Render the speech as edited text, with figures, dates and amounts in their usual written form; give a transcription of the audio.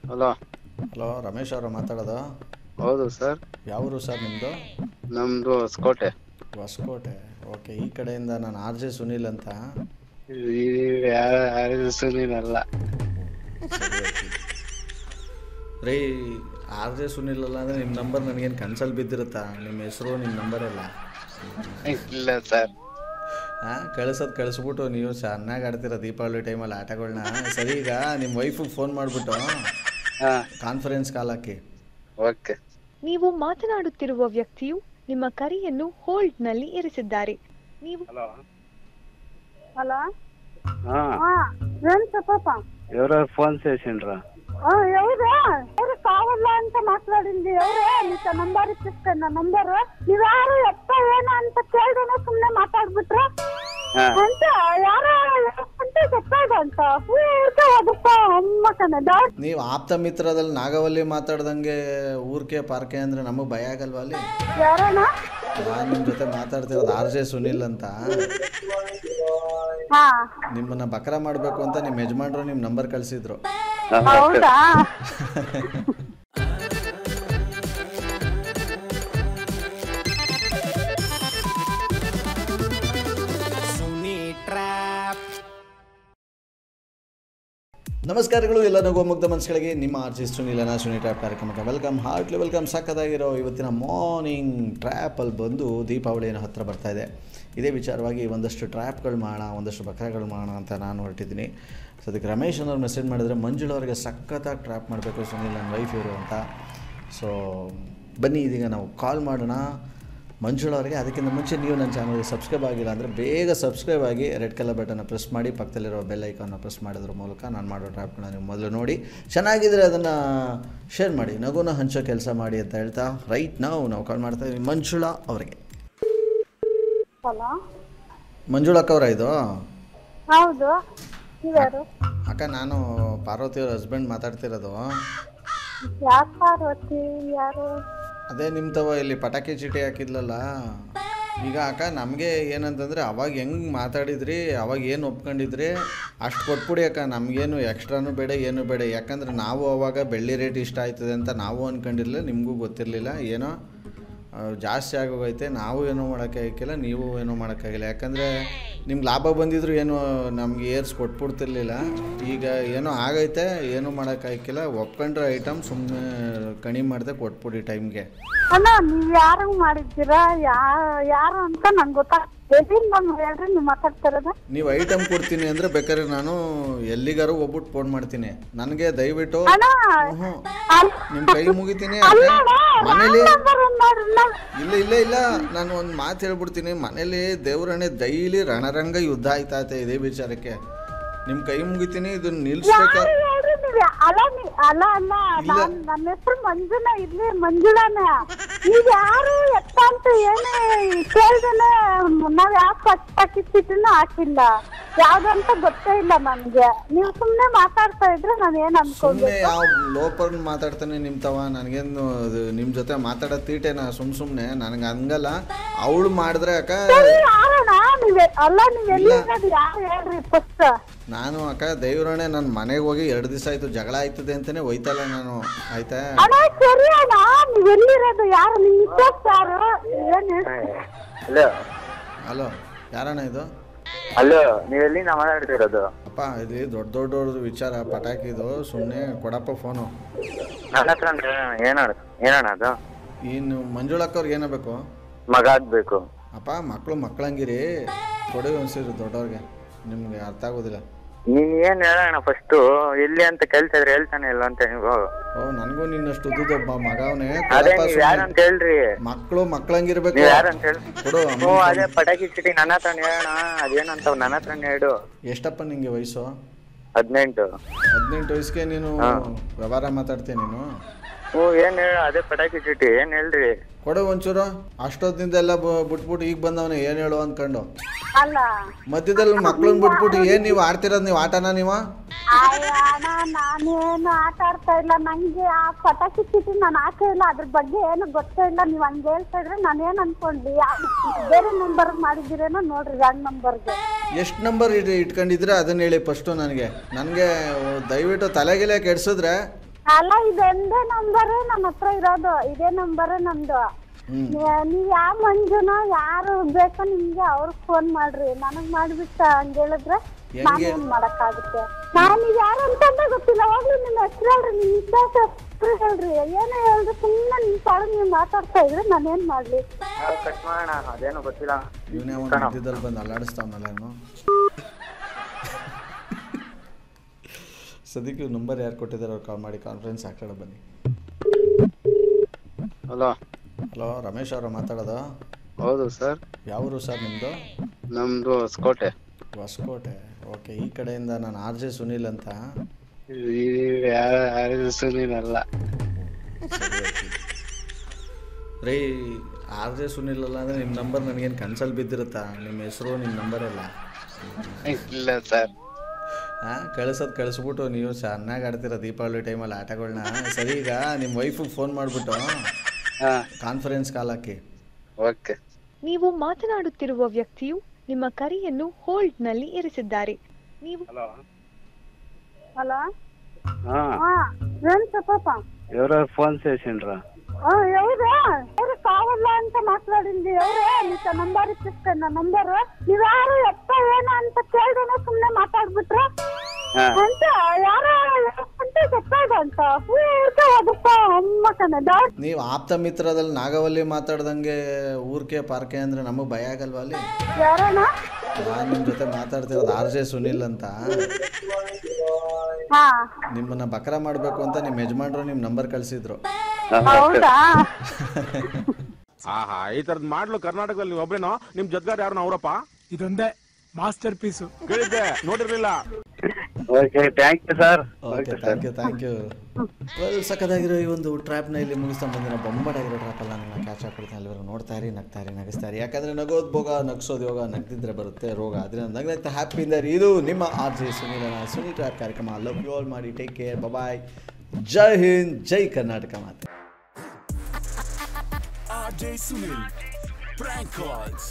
Hello. Hello, Ramesh ಅವರು ಮಾತಾಡೋದು? ಹೌದು ಸರ್. ಯಾವರು ಸರ್ ನಿಮ್ಮದು? ನಮ್ಮದು ಹೊಸಕೋಟೆ. ಹೊಸಕೋಟೆ, ಓಕೆ. ಈ ಕಡೆಯಿಂದ ನಾನು ಆರ್ ಜೆ ಸುನೀಲ್ ಅಂತ. ಸುನೀಲ್ ಅಲ್ಲ ರೀ. ಆರ್ ಜೆ ಸುನೀಲ್ ಅಲ್ಲ ಅಂದರೆ ನಿಮ್ಮ ನಂಬರ್ ನನಗೇನು ಕನ್ಸಲ್ಲಿ ಬಿದ್ದಿರುತ್ತಾ? ನಿಮ್ಮ ಹೆಸರು, ನಿಮ್ಮ ನಂಬರ್ ಎಲ್ಲ? ಇಲ್ಲ ಸರ್. ಹಾಂ, ಕಳಿಸ್ಬಿಟ್ಟು ನೀವು ಚೆನ್ನಾಗಿ ಆಡ್ತೀರ ದೀಪಾವಳಿ ಟೈಮಲ್ಲಿ ಆಟಗಳನ್ನ. ಸರಿ, ಈಗ ನಿಮ್ಮ ವೈಫಿಗೆ ಫೋನ್ ಮಾಡಿಬಿಟ್ಟು ಕಾನ್ಫರೆನ್ಸ್ ಕಾಲ್ ಹಾಕಿ. ಓಕೆ. ನೀವು ಮಾತನಾಡುತ್ತಿರುವ ವ್ಯಕ್ತಿಯು ನಿಮ್ಮ ಕರೆಯನ್ನು ಹೋಲ್ಡ್ನಲ್ಲಿ ಇರಿಸಿದ್ದಾರೆ. ನೀವು హలో ఎవరో ఫోన్ చేసిండ్రా? ఎవరు కావాలా అంత మాట్లాడింది? ఎవరే నీకు నంబర్ ఇప్పిస్తాను, నా నంబరు. ನೀವ್ಯಾರು ಎತ್ತ ಏನು ಅಂತ ಕೇಳ್ದೇನೆ ಸುಮ್ಮನೆ ಮಾತಾಡ್ಬಿಟ್ರೆ ಅಂತ ಯಾರೋ ಅಂತ ಗೊತ್ತಾಗಂತ ಊರ್ಕೆ ಹೋದಪ್ಪ ಅಮ್ಮಕನೆ. ನೀವು ಆಪ್ತ ಮಿತ್ರದಲ್ಲಿ ನಾಗವಲ್ಲಿ ಮಾತಾಡ್ದಂಗೆ ಊರ್ಕೆ ಪಾರ್ಕೆ ಅಂದರೆ ನಮಗೆ ಭಯ ಆಗಲ್ವಾ ಅಲ್ಲಿ? ಯಾರಣ್ಣ? ನಾನು ನಿಮ್ಮ ಜೊತೆ ಮಾತಾಡ್ತಿರೋದು ಆರ್ ಜೆ ಸುನೀಲ್ ಅಂತ. ನಿಮ್ಮನ್ನ ಬಕರ ಮಾಡಬೇಕು ಅಂತ ನಿಮ್ಮ ಯಜಮಾನ್ರು ನಿಮ್ಮ ನಂಬರ್ ಕಳಿಸಿದ್ರು. ಹೌದಾ? ನಮಸ್ಕಾರಗಳು ಎಲ್ಲ ನಗುವ ಮನಸ್ಸುಗಳಿಗೆ. ನಿಮ್ಮ ಆರ್ ಜೆ ಸುನೀಲನ ಸುನಿ ಟ್ರ್ಯಾಪ್ ಕಾರ್ಯಕ್ರಮಕ್ಕೆ ವೆಲ್ಕಮ್, ಹಾರ್ಟ್ಲಿ ವೆಲ್ಕಮ್. ಸಕ್ಕತ್ತಾಗಿರೋ ಇವತ್ತಿನ ಮಾರ್ನಿಂಗ್ ಟ್ರ್ಯಾಪಲ್ಲಿ ಬಂದು ದೀಪಾವಳಿಯನ್ನು ಹತ್ತಿರ ಬರ್ತಾಯಿದೆ. ಇದೇ ವಿಚಾರವಾಗಿ ಒಂದಷ್ಟು ಟ್ರ್ಯಾಪ್ಗಳು ಮಾಡೋಣ, ಒಂದಷ್ಟು ಬಕ್ರಾಗಳು ಮಾಡೋಣ ಅಂತ ನಾನು ಹೊರಟಿದ್ದೀನಿ. ಸೊ ಅದಕ್ಕೆ ರಮೇಶ್ ಅನ್ನೋರು ಮೆಸೇಜ್ ಮಾಡಿದ್ರೆ ಮಂಜುಳವ್ರಿಗೆ ಸಖತ್ತಾಗಿ ಟ್ರ್ಯಾಪ್ ಮಾಡಬೇಕು ಸುನೀಲ್, ನನ್ನ ವೈಫ್ ಇವರು ಅಂತ. ಸೊ ಬನ್ನಿ ಇದೀಗ ನಾವು ಕಾಲ್ ಮಾಡೋಣ ಮಂಜುಳವ್ರಿಗೆ. ಅದಕ್ಕಿಂತ ಮುಂಚೆ ನೀವು ನನ್ನ ಚಾನಲ್ಗೆ ಸಬ್ಸ್ಕ್ರೈಬ್ ಆಗಿಲ್ಲ ಅಂದರೆ ಬೇಗ ಸಬ್ಸ್ಕ್ರೈಬ್ ಆಗಿ ರೆಡ್ ಕಲರ್ ಬಟನ್ನ ಪ್ರೆಸ್ ಮಾಡಿ, ಪಕ್ಕದಲ್ಲಿರೋ ಬೆಲ್ ಐಕಾನ್ನ ಪ್ರೆಸ್ ಮಾಡೋದ್ರ ಮೂಲಕ ನಾನು ಮಾಡೋ ಟ್ರ್ಯಾಪ್ಗಳನ್ನ ನೀವು ಮೊದಲು ನೋಡಿ, ಚೆನ್ನಾಗಿದ್ದರೆ ಅದನ್ನು ಶೇರ್ ಮಾಡಿ, ನಗುನ ಹಂಚೋ ಕೆಲಸ ಮಾಡಿ ಅಂತ ಹೇಳ್ತಾ ರೈಟ್ ನಾವು ಕಾಲ್ ಮಾಡ್ತಾ ಇದ್ದೀವಿ ಮಂಜುಳಾ ಅವರಿಗೆ. ಮಂಜುಳಾ ಅಕ್ಕ ಅವರ ಇದು? ಹೌದು. ಯಾರು? ಅಕ್ಕ, ನಾನು ಪಾರ್ವತಿಯವ್ರ ಹಸ್ಬೆಂಡ್ ಮಾತಾಡ್ತಿರೋದು. ಯಾರು ಪಾರ್ವತಿ? ಯಾರು? ಅದೇ ನಿಮ್ಮ ತವ ಇಲ್ಲಿ ಪಟಾಕಿ ಚೀಟಿ ಹಾಕಿದ್ಲಲ್ಲ. ಈಗ ಅಕ್ಕ ನಮಗೆ ಏನಂತಂದರೆ ಅವಾಗ ಹೆಂಗೆ ಮಾತಾಡಿದ್ರಿ, ಅವಾಗ ಏನು ಒಪ್ಕೊಂಡಿದ್ರಿ ಅಷ್ಟು ಕೊಟ್ಬಿಡಿ ಅಕ್ಕ. ನಮಗೇನು ಎಕ್ಸ್ಟ್ರಾನು ಬೇಡ, ಏನು ಬೇಡ. ಯಾಕಂದರೆ ನಾವು ಅವಾಗ ಬೆಳ್ಳಿ ರೇಟ್ ಇಷ್ಟ ಆಯ್ತದೆ ಅಂತ ನಾವು ಅಂದ್ಕೊಂಡಿರಲಿಲ್ಲ, ನಿಮಗೂ ಗೊತ್ತಿರಲಿಲ್ಲ. ಏನೋ ಜಾಸ್ತಿ ಆಗೋಗೈತೆ, ನಾವು ಏನೂ ಮಾಡೋಕ್ಕಾಗಿಲ್ಲ, ನೀವು ಏನೂ ಮಾಡೋಕ್ಕಾಗಿಲ್ಲ. ಯಾಕಂದರೆ ನಿಮ್ಗೆ ಲಾಭ ಬಂದಿದ್ರು ಏನು ನಮ್ಗೆ ಏರ್ಸ್ ಕೊಟ್ಬಿಡ್ತಿರ್ಲಿಲ್ಲ. ಈಗ ಏನೋ ಆಗೈತೆ, ಏನೂ ಮಾಡೋಕ್ಕಾಗಿಲ್ಲ. ಒಪ್ಕೊಂಡ್ರೆ ಐಟಮ್ ಸುಮ್ಮನೆ ಕಣಿ ಮಾಡಿದೆ ಕೊಟ್ಬಿಡಿ ಟೈಮ್ಗೆ. ಅಣ್ಣ, ನೀವು ಯಾರು ಮಾಡಿದ್ದೀರಾ? ಯಾರು ಅಂತ ನಂಗೆ ಗೊತ್ತಾಗ್ತದೆ. ಹೇಳ್ರಿ, ನೀವು ಮಾತಾಡ್ತಿರೋದು. ನೀವು ಐಟಮ್ ಕೊಡ್ತೀನಿ ಅಂದರೆ ಬೇಕಾದ್ರೆ ನಾನು ಎಲ್ಲಿಗಾರು ಹೋಗ್ಬಿಟ್ಟು ಫೋನ್ ಮಾಡ್ತೀನಿ. ನನಗೆ ದಯವಿಟ್ಟು ನಿಮ್ಮ ಕೈ ಮುಗಿತೀನಿ. ಮನೇಲಿ ಇಲ್ಲ ನಾನು ಒಂದು ಮಾತು ಹೇಳ್ಬಿಡ್ತೀನಿ. ಮನೇಲಿ ದೇವ್ರಣೆ ಡೈಲಿ ರಣರಂಗ ಯುದ್ಧ ಆಯ್ತಾಯ್ತೆ ಇದೇ ವಿಚಾರಕ್ಕೆ. ನಿಮ್ಮ ಕೈ ಮುಗಿತೀನಿ, ಇದನ್ನ ನಿಲ್ಲಿಸ್ಬೇಕಾ? ಅಲ್ಲ ನನ್ನ ಹೆಸರು ಮಂಜುನಾ, ಇಲ್ಲಿ ಮಂಜುಳಾನ. ಈಗ ಯಾರು ಎತ್ತ ಅಂತ ಏನೇ ಕೇಳ್ದೇನೆ ನಾವ್ ಯಾವ ಪಟಾಕಿಟ್ಟಿನೂ ಹಾಕಿಲ್ಲ, ಯಾವ್ದಂತ ಗೊತ್ತೇ ಇಲ್ಲ ನನ್ಗೆ. ನೀವು ಸುಮ್ನೆ ಮಾತಾಡ್ತಾ ಇದ್ರೆ ನಾನು ಏನ್ ಅನ್ಕೊಂಡೆ? ಯಾವ ಲೋಪರ್ ಮಾತಾಡ್ತಾನೆ ನಿಮ್ಮ ತವ? ನನಗೇನು ನಿಮ್ಮ ಜೊತೆ ಮಾತಾಡೋ ತೀಟೆನಾ ಸುಮ್ಮನೆ? ನನಗೆ ಹಂಗಲ್ಲ. ಅವಳು ಮಾಡಿದ್ರೆ ಅಕ್ಕ ನೀವ್ ಎಲ್ಲಿರೋದು ಯಾರು ಹೇಳ್ರಿ ಫಸ್ಟ್? ನಾನು ಅಕ್ಕ ದೇವ್ರಣೆ ನನ್ನ ಮನೆಗೆ ಹೋಗಿ 2 ದಿವಸ ಆಯ್ತು, ಜಗಳ ಆಯ್ತದೆ ಅಂತಾನೆ ಹೋಯ್ತಲ್ಲ ನಾನು. ಆಯ್ತಾ? ಸರಿ ಅಣ್ಣ, ನೀವ್ ಎಲ್ಲಿರೋದು? ಯಾರು ನಿಮ್ಮ ಯಾರು? ಹಲೋ, ಯಾರಣ್ಣ ಇದು? ಅಲ್ಲೋ, ನೀವೆಲ್ಲಿ ನಾ ಮಾತಾಡ್ತಿರೋದು? ಅಪ್ಪ, ಇದು ದೊಡ್ಡ ವಿಚಾರ ಪಟಾಕಿದು. ಸುಮ್ಮನೆ ಕೊಡಪ್ಪ ಫೋನು. ನನ್ನ ಹತ್ರ ಏನಣ್ಣ ಅದು? ಇನ್ನು ಮಂಜುಳಕ್ಕವ್ರಿಗೆ ಏನಾಗಬೇಕು? ಮಗ ಆಗ್ಬೇಕು. ಅಪ್ಪ, ಮಕ್ಕಳಂಗಿರಿ ಕೊಡಿ ಒಂದ್ಸರಿ ದೊಡ್ಡವ್ರಿಗೆ, ನಿಮ್ಗೆ ಅರ್ಥ ಆಗೋದಿಲ್ಲ. ನೀನ್ ಏನ್ ಹೇಳೋಣ ಫಸ್ಟ್, ಎಲ್ಲಿ ಅಂತ ಕೇಳ್ತಿದ್ರೆ ಹೇಳ್ತಾನೆ ಇಲ್ಲ ಅಂತ ನೀವು. ಓ, ನನಗೂ ನಿನ್ನಷ್ಟು ಉದ್ದೊಬ್ಬ ಮಗವನೇ. ಯಾರಂತ ಹೇಳ್ರಿ. ಮಕ್ಕಳಂಗಿರ್ಬೇಕು. ಯಾರಂತ ಹೇಳಿ ಕೊಡು. ಅದೇ ಪಟಾಕಿ ಚೀಟಿ ನನ್ನ ಹತ್ರ ಹೇಳೋಣ. ಅದೇನಂತ ನನ್ನ ಹತ್ರ ಹೇಳು. ಎಷ್ಟಪ್ಪ ನಿಂಗೆ ವಯಸ್ಸು? 18. 18 ವಯಸ್ಸಿಗೆ ನೀನು ವ್ಯವಹಾರ ಮಾತಾಡ್ತೀಯ ನೀನು? ಏನ್ ಹೇಳ? ಅದೇ ಪಟಾಕಿ ಚೀಟಿ ಏನ್ ಹೇಳ್ರಿ? ಕೊಡು ಒಂಚೂರು. ಅಷ್ಟೊತ್ತಿನಿಂದ ಎಲ್ಲ ಬಿಟ್ಬಿಟ್ಟು ಈಗ ಬಂದವನೇ ಏನ್ ಹೇಳು ಅನ್ಕೊಂಡು. ಅಲ್ಲ, ಮಧ್ಯದಲ್ಲಿ ಮಕ್ಳನ್ನ ಬಿಟ್ಬಿಟ್ಟು ಏನ್ ನೀವು ಆಡ್ತಿರೋದು? ನೀವು ಆಟನ ನೀವು? ನಾನೇನು ಆಟ ಆಡ್ತಾ ಇಲ್ಲ. ನಂಗೆ ಆ ಪಟಾಕಿ ಚೀಟಿ ನಾನು ಹಾಕೇ ಇಲ್ಲ, ಅದ್ರ ಬಗ್ಗೆ ಏನು ಗೊತ್ತೇ ಇಲ್ಲ. ನೀವ್ ಹಂಗೆ ಹೇಳ್ತಾ ಇದ್ರೆ ನಾನು ಏನ್ ಅನ್ಕೊಂಡ್ಲಿ? ಬೇರೆ ನಂಬರ್ ಮಾಡಿದಿರೇನೋ ನೋಡ್ರಿ, ರಾಂಗ್ ನಂಬರ್ಗೆ. ಎಷ್ಟು ನಂಬರ್ ಇಟ್ಕೊಂಡಿದ್ರೆ ಅದನ್ನ ಹೇಳಿ ಫಸ್ಟು ನನಗೆ. ದಯವಿಟ್ಟು ತಲೆಗೆಲೆ ಕೆಡ್ಸಿದ್ರೆ ಅಲ್ಲ ಇದೊಂದೇ ನಂಬರ್ ನನ್ನ ಹತ್ರ ಇರೋದು, ಇದೇ ನಂಬರ್ ನಮ್ದು. ನೀವ್ ಯಾವ ಮಂಜುನ ಯಾರು ಬೇಕೋ ನಿಮ್ಗೆ ಅವ್ರಿಗೆ ಫೋನ್ ಮಾಡ್ರಿ, ನನಗ್ ಮಾಡ್ಬಿಟ್ಟ ಹಂಗ ಹೇಳಿದ್ರೆ ನಾನೇನ್ ಮಾಡಕ್ಕಾಗುತ್ತೆ. ನಾನ್ ಯಾರು ಅಂತಂದ ಗೊತ್ತಿಲ್ಲ. ಹೋಗ್ಲಿ ನಿಮ್ ಹೆಸರು ಹೇಳ್ರಿ, ನಿಮ್ ಇದ್ದ ಹೇಳ್ರಿ, ಏನೇ ಹೇಳ್ರಿ, ಸುಮ್ಮನೆ ನಿಮ್ ಪಾಡು ನೀವ್ ಮಾತಾಡ್ತಾ ಇದ್ರೆ ನಾನೇನ್ ಮಾಡ್ಲಿ? ಕಟ್ ಮಾಡೋಣ, ಅದೇನು ಗೊತ್ತಿಲ್ಲ. ಇವನೇ ಒಂದು ಮಧ್ಯದಲ್ಲಿ ಬಂದು ಅಲ್ಲಾಡಿಸ್ತಾವನಲ್ಲ ಇನ್ನು. ಸದ್ಯಕ್ಕೆ ನಂಬರ್ ಯಾರು ಕೊಟ್ಟಿದ್ದಾರೆ ಅವ್ರು ಕಾಲ್ ಮಾಡಿ ಕಾನ್ಫರೆನ್ಸ್ ಹಾಕೋಣ ಬನ್ನಿ. ಹಲೋ ಹಲೋ, ರಮೇಶ್ ಅವರು ಮಾತಾಡೋದು? ಹೌದು ಸರ್. ಯಾವರು ಸರ್ ನಿಮ್ಮದು? ನಮ್ದು ಹೊಸಕೋಟೆ. ಹೊಸಕೋಟೆ, ಓಕೆ. ಈ ಕಡೆಯಿಂದ ನಾನು RJ ಸುನೀಲ್ ಅಂತ. ಸುನೀಲ್ ಅಲ್ಲ ರೀ, RJ ಸುನೀಲ್ ಅಲ್ಲ ಅಂದರೆ ನಿಮ್ಮ ನಂಬರ್ ನನಗೇನು ಕನ್ಸಲ್ಲಿ ಬಿದ್ದಿರುತ್ತಾ? ನಿಮ್ಮ ಹೆಸರು ನಿಮ್ಮ ನಂಬರ್ ಎಲ್ಲ ಇಲ್ಲ ಸರ್. ಹಾಂ, ಕಳಿಸ್ಬಿಟ್ಟು ನೀವು ಚೆನ್ನಾಗಿ ಆಡ್ತೀರ ದೀಪಾವಳಿ ಟೈಮಲ್ಲಿ ಆಟಗಳನ್ನ. ಸರಿ, ಈಗ ನಿಮ್ಮ ವೈಫಿಗೆ ಫೋನ್ ಮಾಡಿಬಿಟ್ಟು ಕಾನ್ಫರೆನ್ಸ್ ಕಾಲ್ ಹಾಕಿ. ಓಕೆ. ನೀವು ಮಾತನಾಡುತ್ತಿರುವ ವ್ಯಕ್ತಿಯು ನಿಮ್ಮ ಕರೆಯನ್ನು ಹೋಲ್ಡ್ನಲ್ಲಿ ಇರಿಸಿದ್ದಾರೆ. ನೀವು ಹಲೋ, ಹಾ ಏನ್ ಪಾಪ ఎవరో ఫోన్ చేసిండ్రా? ఎవరు ఎవరు కావాలా ಅಂತ మాట్లాడింది ఎవరే? నీకు నంబర్ ఇచ్చిస్తాను, నా నంబర్. ನೀವ್ಯಾರು ಎತ್ತ ಏನ ಅಂತ ಕೇಳ್ದೇನೆ ಸುಮ್ನೆ ಮಾತಾಡ್ಬಿಟ್ರೆ ಅಂತ ಯಾರೋ ಅಂತ ಗೊತ್ತಾಗ ಅಂತ ಊರ್ಕೆ ಹೋದಪ್ಪ ಅಮ್ಮಕನೆ. ನೀವು ಆಪ್ತ ಮಿತ್ರದಲ್ಲಿ ನಾಗವಲ್ಲಿ ಮಾತಾಡ್ದಂಗೆ ಊರ್ಕೆ ಪಾರ್ಕೆ ಅಂದರೆ ನಮಗೆ ಭಯ ಆಗಲ್ವಾ ಅಲ್ಲಿ? ಯಾರಣ್ಣ? ನಾನು ನಿಮ್ಮ ಜೊತೆ ಮಾತಾಡ್ತಿರೋದು RJ ಸುನೀಲ್ ಅಂತ. ನಿಮ್ಮನ್ನ ಬಕರ ಮಾಡಬೇಕು ಅಂತ ನಿಮ್ಮ ಯಜಮಾನ್ರು ನಿಮ್ಮ ನಂಬರ್ ಕಳಿಸಿದ್ರು. ಹೌದಾ? ಆಹಾ, ಈ ತರದ್ ಮಾಡ್ಲು ಕರ್ನಾಟಕದಲ್ಲಿ ನೀವು ಒಬ್ರೇನೋ? ನಿಮ್ ಜೊತೆಗಾರ ಯಾರು ಅವರಪ್ಪ? ಇದೊಂದೇ ಮಾಸ್ಟರ್ ಪೀಸು. ಕೇಳಿದ್ದೆ, ನೋಡಿರ್ಲಿಲ್ಲ. Okay, thank you sir. Okay, thank you. Well, ಸಕ್ಕದಾಗಿರೋ ಈ ಒಂದು ಟ್ರ್ಯಾಪ್ನ ಇಲ್ಲಿ ಮುಗಿಸ್ತಾ ಬಂದಿರೋ ಬೊಂಬಾಟಾಗಿರೋ ಟ್ರ್ಯಾಪಲ್ಲ ನಿಮ್ಮನ್ನ ಕ್ಯಾಚ್ ಹಾಕ್ಬಿಡ್ತೀನಿ. ಅಲ್ಲಿವರೆಗೂ ನೋಡ್ತಾ ಇರಿ, ನಗಿಸ್ತಾ ಇರಿ. ಯಾಕಂದರೆ ನಗೋದು ಭೋಗ, ನಗ್ಸೋದು ಯೋಗ, ನಗ್ದಿದ್ರೆ ಬರುತ್ತೆ ರೋಗ. ಅದರಿಂದ ನಗ್ನಗ್ತಾ ಹ್ಯಾಪಿಯಿಂದ ಇರಿ. ಇದು ನಿಮ್ಮ RJ ಸುನೀಲನ ಸುನೀಲ್ ಟ್ರ್ಯಾಪ್ ಕಾರ್ಯಕ್ರಮ. ಲವ್ ಯು ಆಲ್ ಮಾಡಿ. ಟೇಕ್ ಕೇರ್, ಬಾಯ್. ಜೈ ಹಿಂದ್, ಜೈ ಕರ್ನಾಟಕ ಮಾತೆ. RJ Sunil, prank calls.